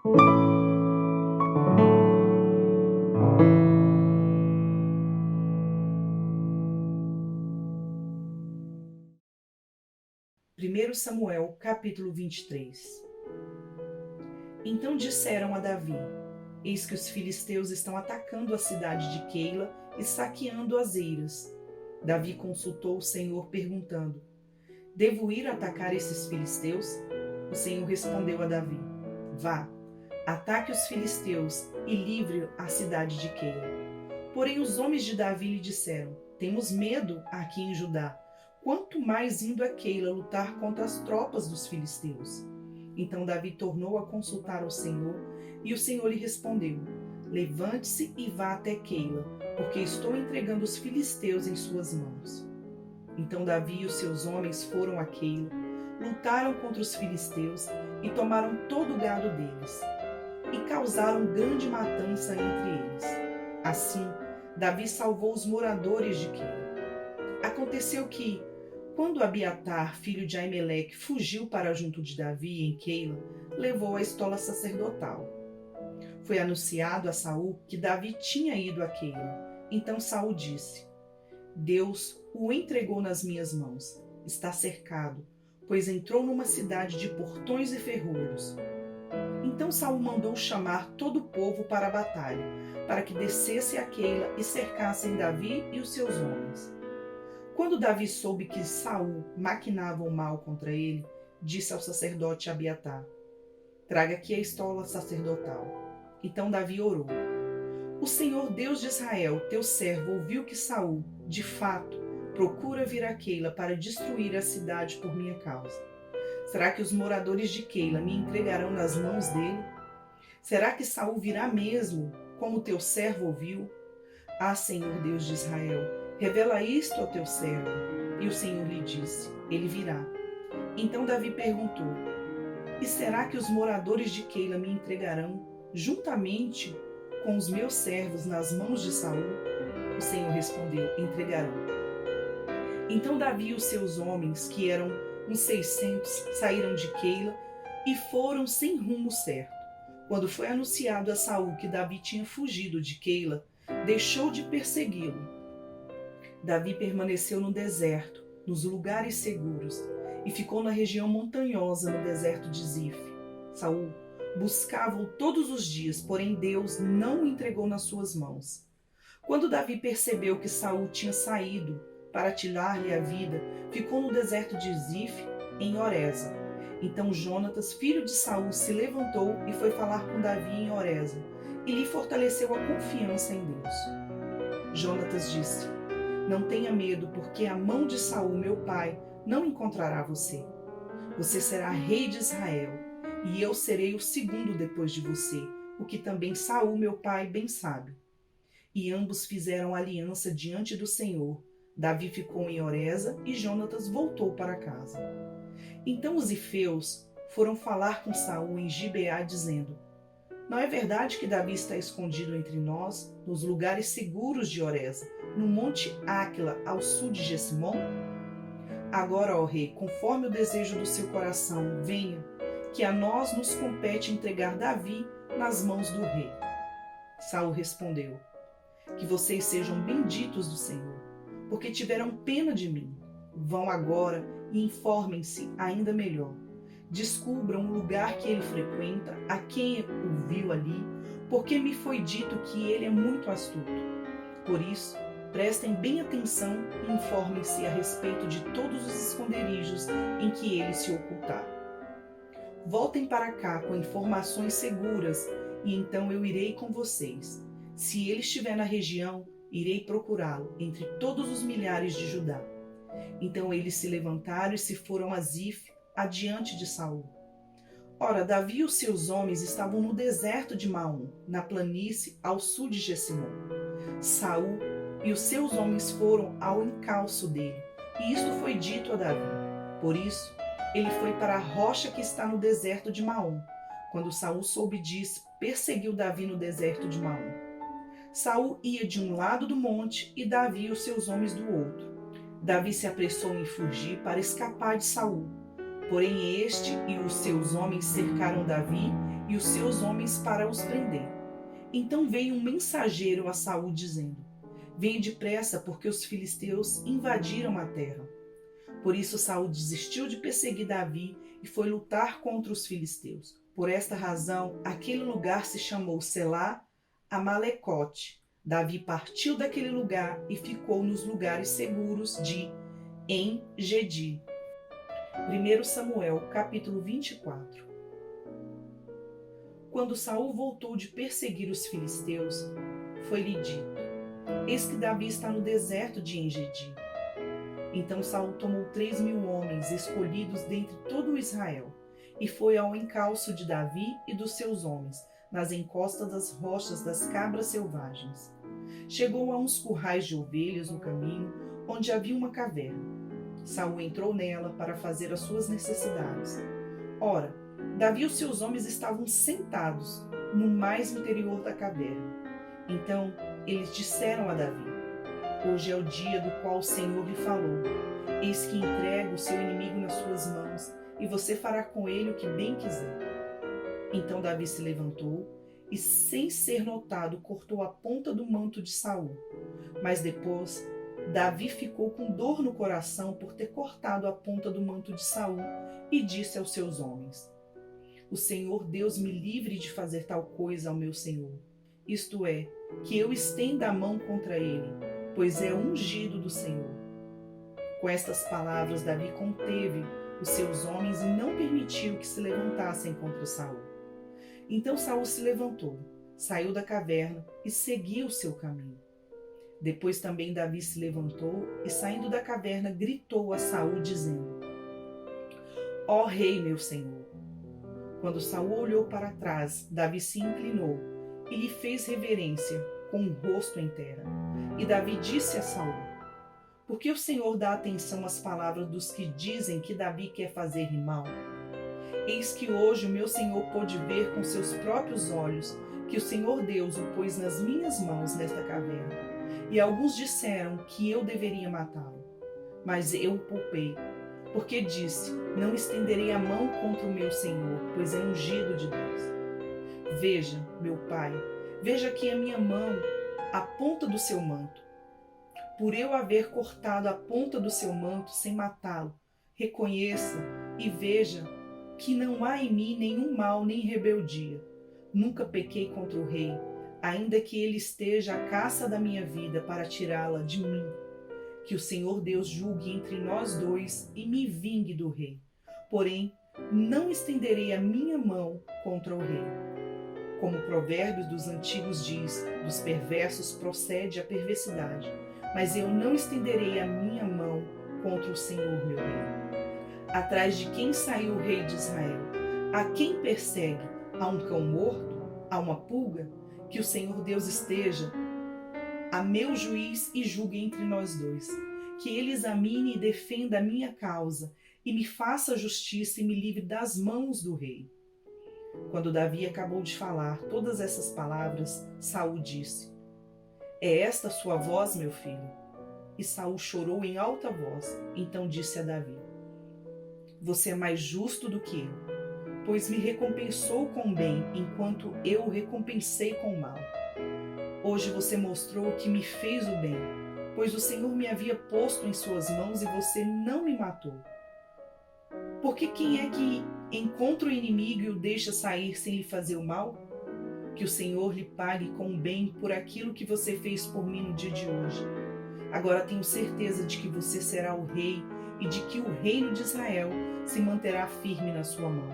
1 Samuel, capítulo 23. Então disseram a Davi: Eis que os filisteus estão atacando a cidade de Keila e saqueando as eiras. Davi consultou o Senhor, perguntando: Devo ir atacar esses filisteus? O Senhor respondeu a Davi: Vá, ataque os filisteus e livre a cidade de Keila. Porém os homens de Davi lhe disseram: Temos medo aqui em Judá, quanto mais indo a Keila lutar contra as tropas dos filisteus. Então Davi tornou a consultar ao Senhor, e o Senhor lhe respondeu: Levante-se e vá até Keila, porque estou entregando os filisteus em suas mãos. Então Davi e os seus homens foram a Keila, lutaram contra os filisteus e tomaram todo o gado deles, e causaram grande matança entre eles. Assim, Davi salvou os moradores de Keila. Aconteceu que, quando Abiatar, filho de Aimeleque, fugiu para junto de Davi em Keila, levou a estola sacerdotal. Foi anunciado a Saul que Davi tinha ido a Keila. Então Saul disse: Deus o entregou nas minhas mãos. Está cercado, pois entrou numa cidade de portões e ferrolhos. Então Saul mandou chamar todo o povo para a batalha, para que descesse a Keila e cercassem Davi e os seus homens. Quando Davi soube que Saul maquinava o mal contra ele, disse ao sacerdote Abiatar: Traga aqui a estola sacerdotal. Então Davi orou: O Senhor Deus de Israel, teu servo, ouviu que Saul, de fato, procura vir a Keila para destruir a cidade por minha causa. Será que os moradores de Keila me entregarão nas mãos dele? Será que Saul virá mesmo, como teu servo ouviu? Ah, Senhor Deus de Israel, revela isto ao teu servo. E o Senhor lhe disse: Ele virá. Então Davi perguntou: E será que os moradores de Keila me entregarão, juntamente com os meus servos, nas mãos de Saul? O Senhor respondeu: Entregarão. Então Davi e os seus homens, que eram uns 600, saíram de Keila e foram sem rumo certo. Quando foi anunciado a Saul que Davi tinha fugido de Keila, deixou de persegui-lo. Davi permaneceu no deserto, nos lugares seguros, e ficou na região montanhosa, no deserto de Zif. Saul buscava-o todos os dias, porém Deus não o entregou nas suas mãos. Quando Davi percebeu que Saul tinha saído para tirar-lhe a vida, ficou no deserto de Zif, em Horesa. Então Jonatas, filho de Saul, se levantou e foi falar com Davi em Horesa, e lhe fortaleceu a confiança em Deus. Jonatas disse: Não tenha medo, porque a mão de Saul, meu pai, não encontrará você. Você será rei de Israel, e eu serei o segundo depois de você, o que também Saul, meu pai, bem sabe. E ambos fizeram aliança diante do Senhor. Davi ficou em Horesa e Jonatas voltou para casa. Então os ifeus foram falar com Saul em Gibeá, dizendo: Não é verdade que Davi está escondido entre nós, nos lugares seguros de Horesa, no monte Áquila, ao sul de Jessimom? Agora, ó rei, conforme o desejo do seu coração, venha, que a nós nos compete entregar Davi nas mãos do rei. Saul respondeu: Que vocês sejam benditos do Senhor, porque tiveram pena de mim. Vão agora e informem-se ainda melhor. Descubram o lugar que ele frequenta, a quem o viu ali, porque me foi dito que ele é muito astuto. Por isso, prestem bem atenção e informem-se a respeito de todos os esconderijos em que ele se ocultar. Voltem para cá com informações seguras, e então eu irei com vocês. Se ele estiver na região, irei procurá-lo entre todos os milhares de Judá. Então eles se levantaram e se foram a Zif, adiante de Saul. Ora, Davi e os seus homens estavam no deserto de Maom, na planície ao sul de Jessimom. Saul e os seus homens foram ao encalço dele, e isto foi dito a Davi. Por isso, ele foi para a rocha que está no deserto de Maom. Quando Saul soube disso, perseguiu Davi no deserto de Maom. Saul ia de um lado do monte e Davi e os seus homens do outro. Davi se apressou em fugir para escapar de Saul. Porém este e os seus homens cercaram Davi e os seus homens para os prender. Então veio um mensageiro a Saul dizendo: venha depressa, porque os filisteus invadiram a terra. Por isso Saul desistiu de perseguir Davi e foi lutar contra os filisteus. Por esta razão, aquele lugar se chamou Selá Amalecote. Davi partiu daquele lugar e ficou nos lugares seguros de En-Gedi. 1 Samuel, capítulo 24. Quando Saul voltou de perseguir os filisteus, foi-lhe dito: eis que Davi está no deserto de En-Gedi. Então Saul tomou 3.000 homens escolhidos dentre todo o Israel, e foi ao encalço de Davi e dos seus homens, nas encostas das rochas das cabras selvagens. Chegou a uns currais de ovelhas no caminho, onde havia uma caverna. Saul entrou nela para fazer as suas necessidades. Ora, Davi e os seus homens estavam sentados no mais interior da caverna. Então eles disseram a Davi: hoje é o dia do qual o Senhor lhe falou. Eis que entrego o seu inimigo nas suas mãos, e você fará com ele o que bem quiser. Então Davi se levantou e, sem ser notado, cortou a ponta do manto de Saul. Mas depois, Davi ficou com dor no coração por ter cortado a ponta do manto de Saul e disse aos seus homens: o Senhor Deus me livre de fazer tal coisa ao meu senhor. Isto é, que eu estenda a mão contra ele, pois é ungido do Senhor. Com estas palavras, Davi conteve os seus homens e não permitiu que se levantassem contra Saul. Então Saul se levantou, saiu da caverna e seguiu o seu caminho. Depois também Davi se levantou e, saindo da caverna, gritou a Saul, dizendo: ó rei, meu senhor. Quando Saul olhou para trás, Davi se inclinou e lhe fez reverência, com o rosto em terra. E Davi disse a Saul: por que o Senhor dá atenção às palavras dos que dizem que Davi quer fazer-lhe mal? Eis que hoje o meu senhor pôde ver com seus próprios olhos que o Senhor Deus o pôs nas minhas mãos nesta caverna. E alguns disseram que eu deveria matá-lo. Mas eu o poupei, porque disse: não estenderei a mão contra o meu senhor, pois é ungido de Deus. Veja, meu pai, veja aqui a minha mão, a ponta do seu manto. Por eu haver cortado a ponta do seu manto sem matá-lo, reconheça e veja que não há em mim nenhum mal nem rebeldia. Nunca pequei contra o rei, ainda que ele esteja à caça da minha vida para tirá-la de mim. Que o Senhor Deus julgue entre nós dois e me vingue do rei. Porém, não estenderei a minha mão contra o rei. Como o provérbio dos antigos diz, dos perversos procede a perversidade. Mas eu não estenderei a minha mão contra o Senhor, meu rei. Atrás de quem saiu o rei de Israel? A quem persegue? A um cão morto? A uma pulga? Que o Senhor Deus esteja a meu juiz e julgue entre nós dois. Que ele examine e defenda a minha causa, e me faça justiça e me livre das mãos do rei. Quando Davi acabou de falar todas essas palavras, Saul disse: é esta a sua voz, meu filho? E Saul chorou em alta voz. Então disse a Davi: você é mais justo do que eu, pois me recompensou com bem, enquanto eu o recompensei com mal. Hoje você mostrou que me fez o bem, pois o Senhor me havia posto em suas mãos e você não me matou. Porque quem é que encontra o inimigo e o deixa sair sem lhe fazer o mal? Que o Senhor lhe pague com o bem por aquilo que você fez por mim no dia de hoje. Agora tenho certeza de que você será o rei e de que o reino de Israel se manterá firme na sua mão.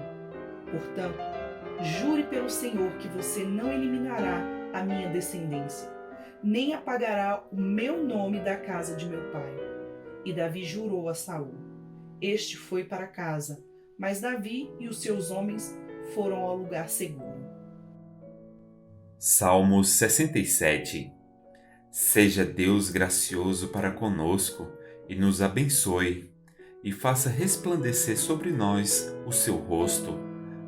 Portanto, jure pelo Senhor que você não eliminará a minha descendência, nem apagará o meu nome da casa de meu pai. E Davi jurou a Saul. Este foi para casa, mas Davi e os seus homens foram ao lugar seguro. Salmo 67. Seja Deus gracioso para conosco e nos abençoe, e faça resplandecer sobre nós o seu rosto,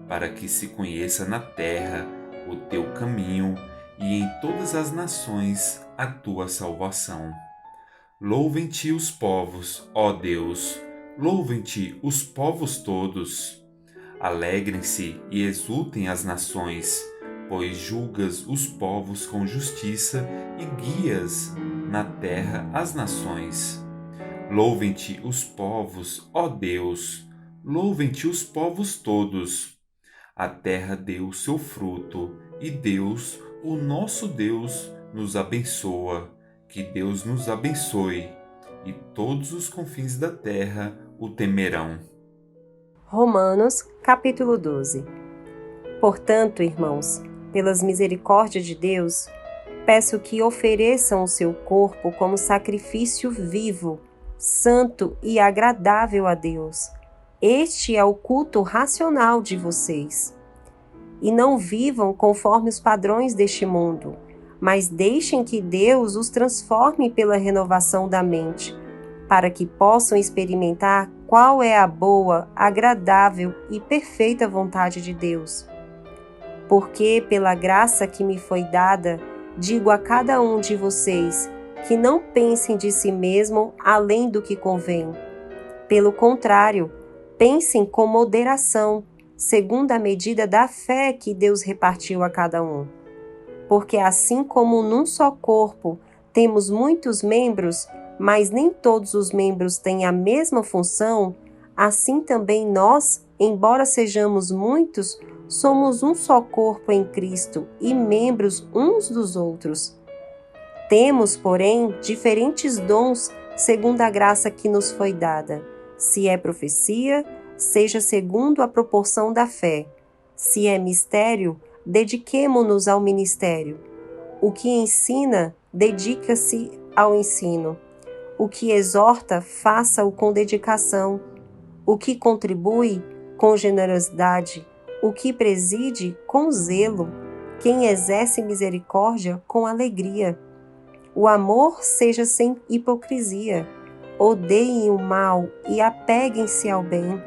para que se conheça na terra o teu caminho e em todas as nações a tua salvação. Louvem-te os povos, ó Deus, louvem-te os povos todos. Alegrem-se e exultem as nações, pois julgas os povos com justiça e guias na terra as nações. Louvem-te os povos, ó Deus, louvem-te os povos todos. A terra deu o seu fruto, e Deus, o nosso Deus, nos abençoa. Que Deus nos abençoe, e todos os confins da terra o temerão. Romanos, capítulo 12. Portanto, irmãos, pelas misericórdias de Deus, peço que ofereçam o seu corpo como sacrifício vivo, santo e agradável a Deus. Este é o culto racional de vocês. E não vivam conforme os padrões deste mundo, mas deixem que Deus os transforme pela renovação da mente, para que possam experimentar qual é a boa, agradável e perfeita vontade de Deus. Porque, pela graça que me foi dada, digo a cada um de vocês que não pensem de si mesmo além do que convém. Pelo contrário, pensem com moderação, segundo a medida da fé que Deus repartiu a cada um. Porque assim como num só corpo temos muitos membros, mas nem todos os membros têm a mesma função, assim também nós, embora sejamos muitos, somos um só corpo em Cristo e membros uns dos outros. Temos, porém, diferentes dons segundo a graça que nos foi dada. Se é profecia, seja segundo a proporção da fé. Se é mistério, dediquemo-nos ao ministério. O que ensina, dedica-se ao ensino. O que exorta, faça-o com dedicação. O que contribui, com generosidade. O que preside, com zelo. Quem exerce misericórdia, com alegria. O amor seja sem hipocrisia. Odeiem o mal e apeguem-se ao bem.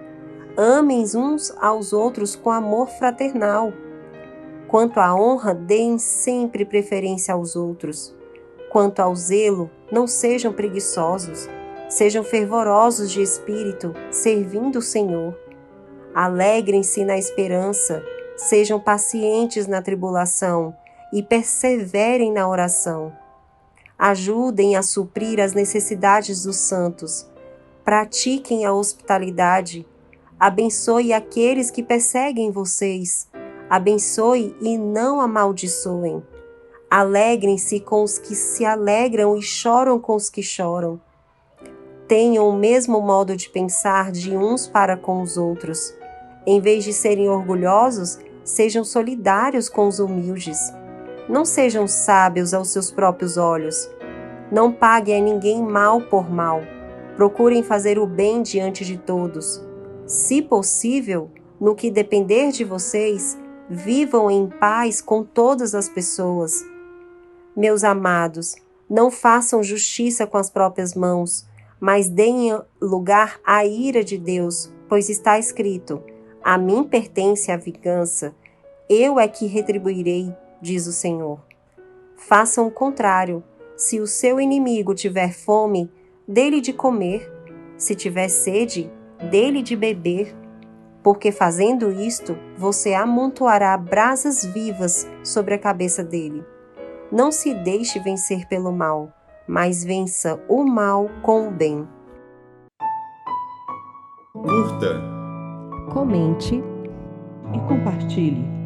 Amem uns aos outros com amor fraternal. Quanto à honra, deem sempre preferência aos outros. Quanto ao zelo, não sejam preguiçosos. Sejam fervorosos de espírito, servindo o Senhor. Alegrem-se na esperança. Sejam pacientes na tribulação e perseverem na oração. Ajudem a suprir as necessidades dos santos. Pratiquem a hospitalidade. Abençoe aqueles que perseguem vocês. Abençoe e não amaldiçoem. Alegrem-se com os que se alegram e choram com os que choram. Tenham o mesmo modo de pensar de uns para com os outros. Em vez de serem orgulhosos, sejam solidários com os humildes. Não sejam sábios aos seus próprios olhos. Não paguem a ninguém mal por mal. Procurem fazer o bem diante de todos. Se possível, no que depender de vocês, vivam em paz com todas as pessoas. Meus amados, não façam justiça com as próprias mãos, mas deem lugar à ira de Deus, pois está escrito: a mim pertence a vingança, eu é que retribuirei, diz o Senhor. Façam o contrário. Se o seu inimigo tiver fome, dê-lhe de comer. Se tiver sede, dê-lhe de beber. Porque fazendo isto, você amontoará brasas vivas sobre a cabeça dele. Não se deixe vencer pelo mal, mas vença o mal com o bem. Curta, Comente e compartilhe.